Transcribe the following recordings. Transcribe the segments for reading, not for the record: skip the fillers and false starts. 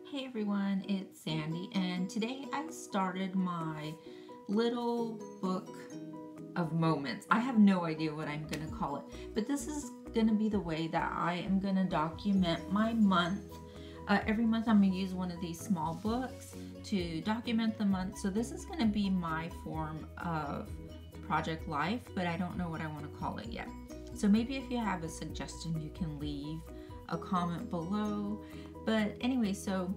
Hey everyone, it's Sandy, and today I started my little book of moments. I have no idea what I'm going to call it, but this is going to be the way that I am going to document my month. Every month I'm going to use one of these small books to document the month. So this is going to be my form of project life, but I don't know what I want to call it yet. So maybe if you have a suggestion, you can leave a comment below. But anyway, so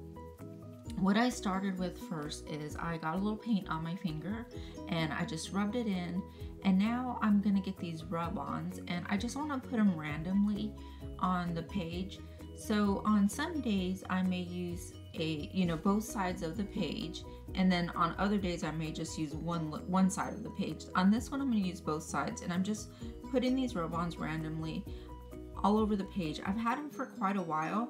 what I started with first is I got a little paint on my finger and I just rubbed it in, and now I'm gonna get these rub-ons and I just want to put them randomly on the page. So on some days I may use both sides of the page, and then on other days I may just use one side of the page. On this one I'm going to use both sides, and I'm just putting these rub-ons randomly all over the page. I've had them for quite a while,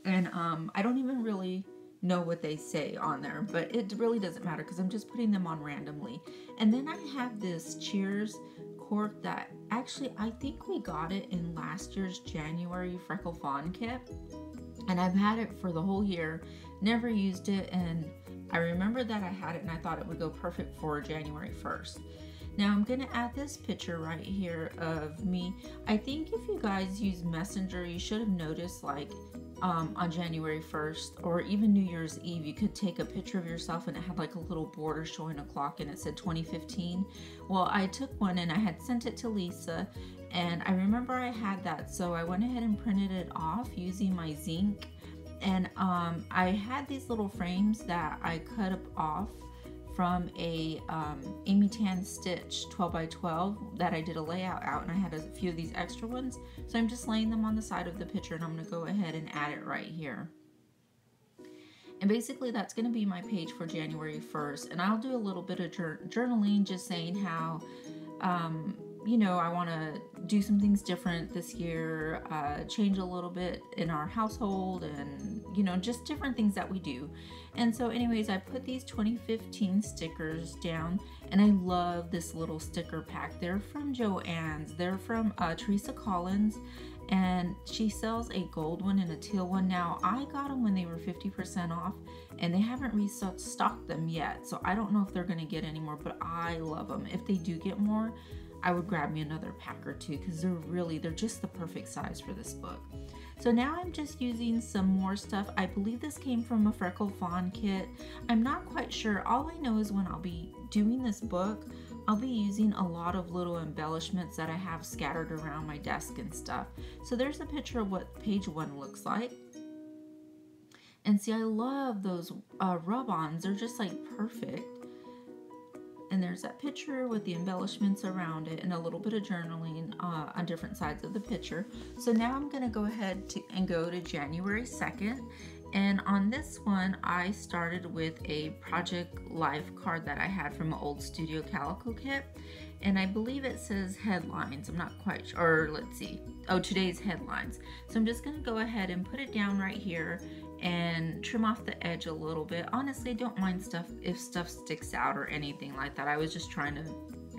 and I don't even really know what they say on there, but it really doesn't matter because I'm just putting them on randomly. And then I have this Cheers cork that actually I think we got it in last year's January Freckle Fawn kit, and I've had it for the whole year, never used it, and I remember that I had it and I thought it would go perfect for January 1st. Now I'm going to add this picture right here of me. I think if you guys use Messenger, you should have noticed, like on January 1st or even New Year's Eve, you could take a picture of yourself and it had like a little border showing a clock and it said 2015. Well, I took one and I had sent it to Lisa, and I remember I had that, so I went ahead and printed it off using my zinc. And I had these little frames that I cut up off from a Amy Tan Stitch 12 by 12 that I did a layout out, and I had a few of these extra ones, so I'm just laying them on the side of the picture, and I'm going to go ahead and add it right here. And basically that's going to be my page for January 1st, and I'll do a little bit of journaling, just saying how I want to do some things different this year, change a little bit in our household, and just different things that we do. And so anyways, I put these 2015 stickers down, and I love this little sticker pack. They're from Joann's. They're from Teresa Collins, and she sells a gold one and a teal one. Now I got them when they were 50% off, and they haven't restocked them yet, so I don't know if they're going to get any more, but I love them. If they do get more, I would grab me another pack or two because they're just the perfect size for this book. So now I'm just using some more stuff. I believe this came from a Freckle Fawn kit. I'm not quite sure. All I know is when I'll be doing this book, I'll be using a lot of little embellishments that I have scattered around my desk and stuff. So there's a picture of what page 1 looks like. And see, I love those rub-ons. They're just like perfect. And there's that picture with the embellishments around it and a little bit of journaling on different sides of the picture. So now I'm going to go ahead and go to January 2nd. And on this one, I started with a Project Life card that I had from an old Studio Calico kit. And I believe it says headlines. I'm not quite sure. Or let's see. Oh, today's headlines. So I'm just going to go ahead and put it down right here and trim off the edge a little bit. Honestly, don't mind if stuff sticks out or anything like that. I was just trying to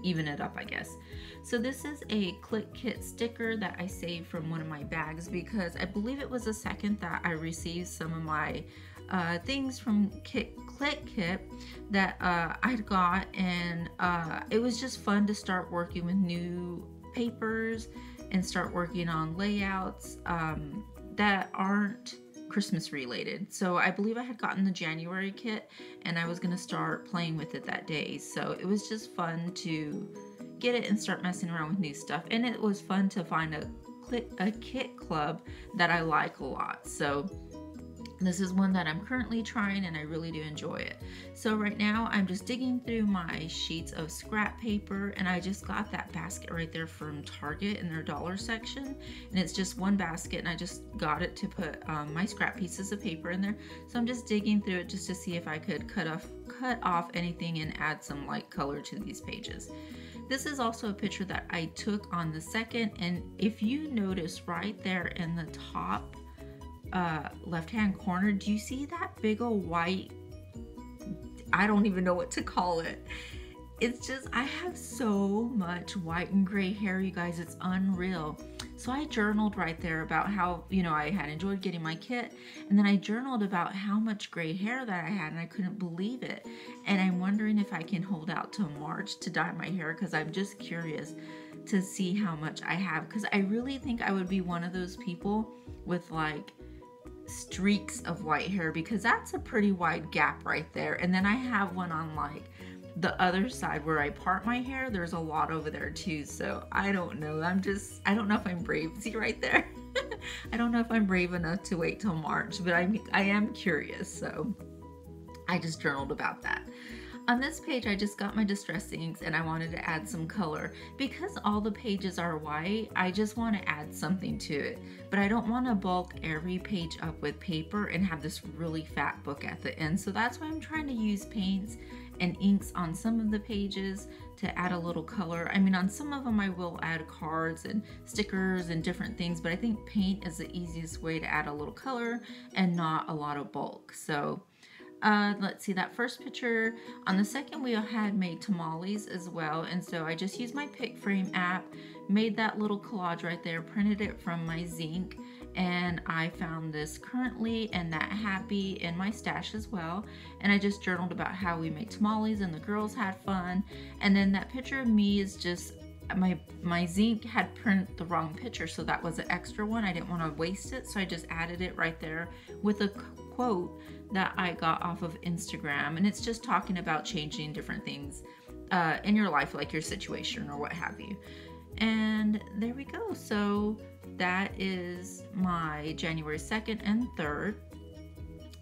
even it up, I guess. So this is a Click Kit sticker that I saved from one of my bags because I believe it was the second that I received some of my things from Click Kit that I got, and it was just fun to start working with new papers and start working on layouts that aren't Christmas related. So I believe I had gotten the January kit and I was going to start playing with it that day. So it was just fun to get it and start messing around with new stuff. And it was fun to find a kit club that I like a lot. So this is one that I'm currently trying and I really do enjoy it. So right now I'm just digging through my sheets of scrap paper, and I just got that basket right there from Target in their dollar section, and it's just one basket, and I just got it to put my scrap pieces of paper in there. So I'm just digging through it just to see if I could cut off anything and add some light color to these pages. This is also a picture that I took on the 2nd, and if you notice right there in the top left-hand corner, do you see that big old white, I don't even know what to call it. it's just, I have so much white and gray hair, you guys, it's unreal. So I journaled right there about how, you know, I had enjoyed getting my kit, and then I journaled about how much gray hair that I had, and I couldn't believe it. And I'm wondering if I can hold out till March to dye my hair, because I'm just curious to see how much I have, because I really think I would be one of those people with like streaks of white hair, because that's a pretty wide gap right there. And then I have one on like the other side where I part my hair, there's a lot over there too. So I don't know, I don't know if I'm brave. See right there? I don't know if I'm brave enough to wait till March, but I am curious, so I just journaled about that. On this page, I just got my distress inks and I wanted to add some color. Because all the pages are white, I just want to add something to it. But I don't want to bulk every page up with paper and have this really fat book at the end. So that's why I'm trying to use paints and inks on some of the pages to add a little color. I mean, on some of them I will add cards and stickers and different things, but I think paint is the easiest way to add a little color and not a lot of bulk. So let's see, that first picture. On the second we had made tamales as well, and so I just used my Pick Frame app, made that little collage right there, printed it from my Zinc, and I found this Currently and That Happy in my stash as well. And I just journaled about how we made tamales and the girls had fun. And then that picture of me is just my Zinc had printed the wrong picture, so that was an extra one. I didn't want to waste it, so I just added it right there with a quote that I got off of Instagram, and it's just talking about changing different things in your life, like your situation or what have you. And there we go. So that is my January 2nd and 3rd.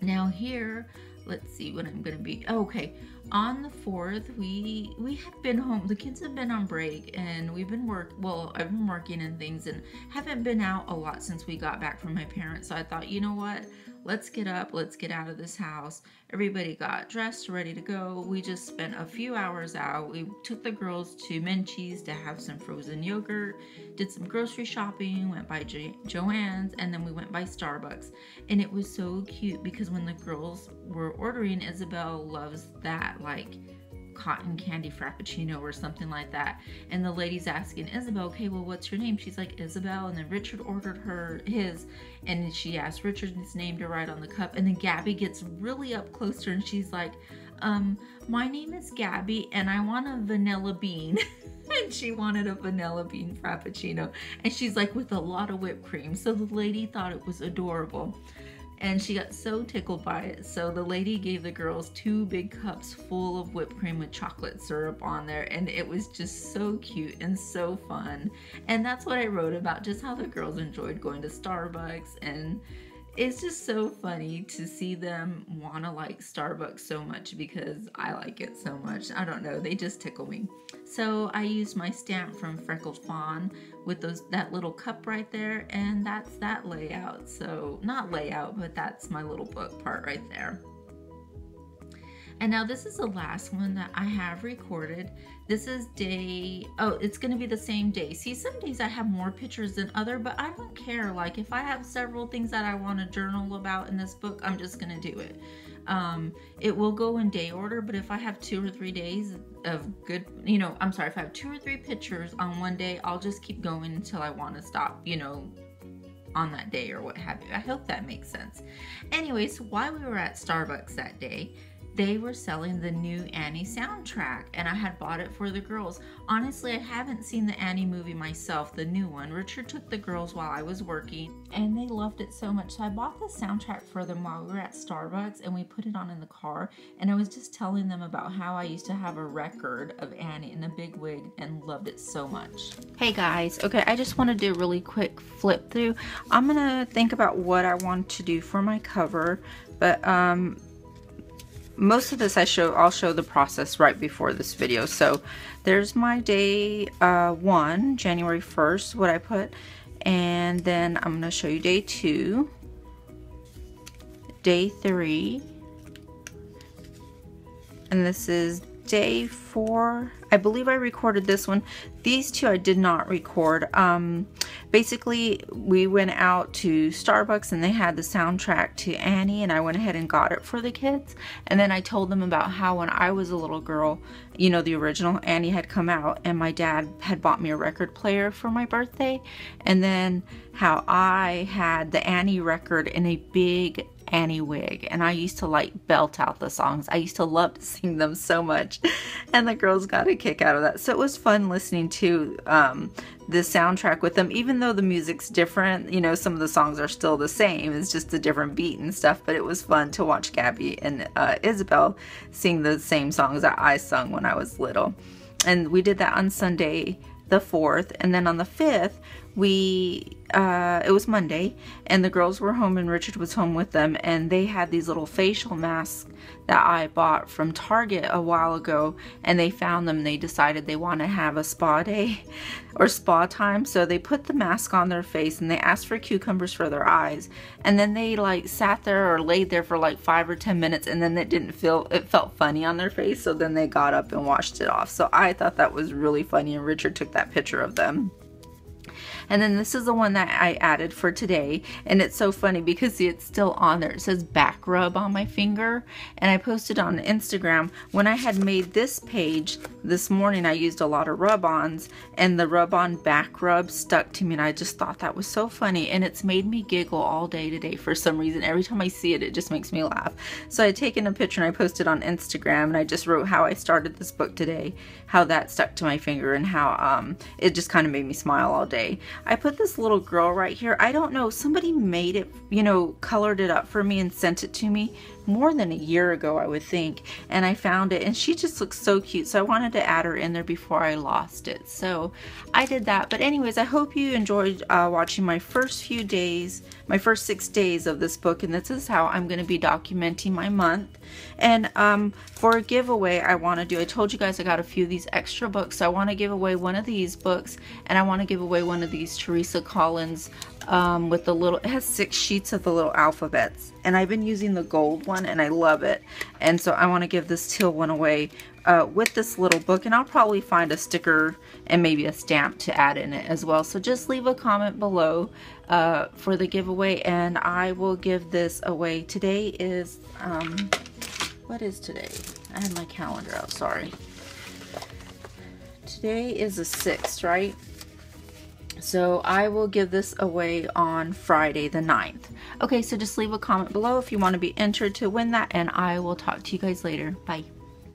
Now here, let's see what I'm gonna be. Oh, okay, on the 4th, we have been home. The kids have been on break, and we've been I've been working and things, and haven't been out a lot since we got back from my parents. So I thought, you know what? Let's get up, let's get out of this house. Everybody got dressed, ready to go. We just spent a few hours out. We took the girls to Menchie's to have some frozen yogurt, did some grocery shopping, went by Joann's, and then we went by Starbucks. And it was so cute because when the girls were ordering, Isabel loves that like cotton candy frappuccino or something like that, and the lady's asking Isabel, okay, well, what's your name? She's like, Isabel. And then Richard ordered his, and she asked Richard's name to write on the cup, and then Gabby gets really up close to her and she's like, my name is Gabby and I want a vanilla bean. And she wanted a vanilla bean frappuccino, and she's like, with a lot of whipped cream. So the lady thought it was adorable, and she got so tickled by it. So the lady gave the girls 2 big cups full of whipped cream with chocolate syrup on there, and it was just so cute and so fun. And that's what I wrote about, just how the girls enjoyed going to Starbucks, and it's just so funny to see them want to like Starbucks so much because I like it so much. I don't know, they just tickle me. So I used my stamp from Freckled Fawn with that little cup right there, and that's that layout. So not layout, but that's my little book part right there. And now this is the last one that I have recorded. This is it's gonna be the same day. See, some days I have more pictures than other, but I don't care. Like if I have several things that I wanna journal about in this book, I'm just gonna do it. It will go in day order, but if I have 2 or 3 days of good, if I have 2 or 3 pictures on one day, I'll just keep going until I wanna stop, on that day or what have you. I hope that makes sense. Anyways, while we were at Starbucks that day, they were selling the new Annie soundtrack, and I had bought it for the girls. Honestly, I haven't seen the Annie movie myself, the new one. Richard took the girls while I was working, and they loved it so much. So I bought the soundtrack for them while we were at Starbucks, and we put it on in the car. And I was just telling them about how I used to have a record of Annie in a big wig and loved it so much. Hey guys, okay, I just want to do a really quick flip through. I'm gonna think about what I want to do for my cover, but most of this I'll show the process right before this video. So there's my day 1, January 1st, what I put, and then I'm going to show you day 2, day 3, and this is day 4. I believe I recorded this one. These 2 I did not record. basically we went out to Starbucks and they had the soundtrack to Annie, and I went ahead and got it for the kids. And then I told them about how when I was a little girl, you know, the original Annie had come out and my dad had bought me a record player for my birthday, and then how I had the Annie record in a big Annie wig, and I used to like belt out the songs. I used to love to sing them so much, and the girls got a kick out of that. So it was fun listening to the soundtrack with them, even though the music's different. You know, some of the songs are still the same, it's just a different beat and stuff, but it was fun to watch Gabby and Isabel sing the same songs that I sung when I was little. And we did that on Sunday the 4th, and then on the 5th it was Monday, and the girls were home and Richard was home with them, and they had these little facial masks that I bought from Target a while ago, and they found them. They decided they want to have a spa day or spa time, so they put the mask on their face and they asked for cucumbers for their eyes, and then they like sat there or laid there for like 5 or 10 minutes, and then it felt funny on their face, so then they got up and washed it off. So I thought that was really funny, and Richard took that picture of them. And then this is the one that I added for today, and it's so funny because it's still on there. It says back rub on my finger, and I posted on Instagram when I had made this page this morning. I used a lot of rub-ons, and the rub-on back rub stuck to me, and I just thought that was so funny, and it's made me giggle all day today for some reason. Every time I see it, it just makes me laugh. So I had taken a picture and I posted on Instagram, and I just wrote how I started this book today, how that stuck to my finger, and how it just kind of made me smile all day. I put this little girl right here. I don't know, somebody made it, you know, colored it up for me and sent it to me more than a year ago, I would think, and I found it, and she just looks so cute, so I wanted to add her in there before I lost it. So I did that. But anyways, I hope you enjoyed watching my first few days, my first 6 days of this book, and this is how I'm going to be documenting my month. And for a giveaway I want to do, I told you guys I got a few of these extra books, so I want to give away one of these books, and I want to give away one of these Teresa Collins with the little, it has 6 sheets of the little alphabets, and I've been using the gold one and I love it, and so I want to give this teal one away with this little book, and I'll probably find a sticker and maybe a stamp to add in it as well. So just leave a comment below for the giveaway, and I will give this away. Today is what is today? I had my calendar out, sorry. Today is the 6th, right? So I will give this away on Friday the 9th. Okay, so just leave a comment below if you want to be entered to win that, and I will talk to you guys later. Bye.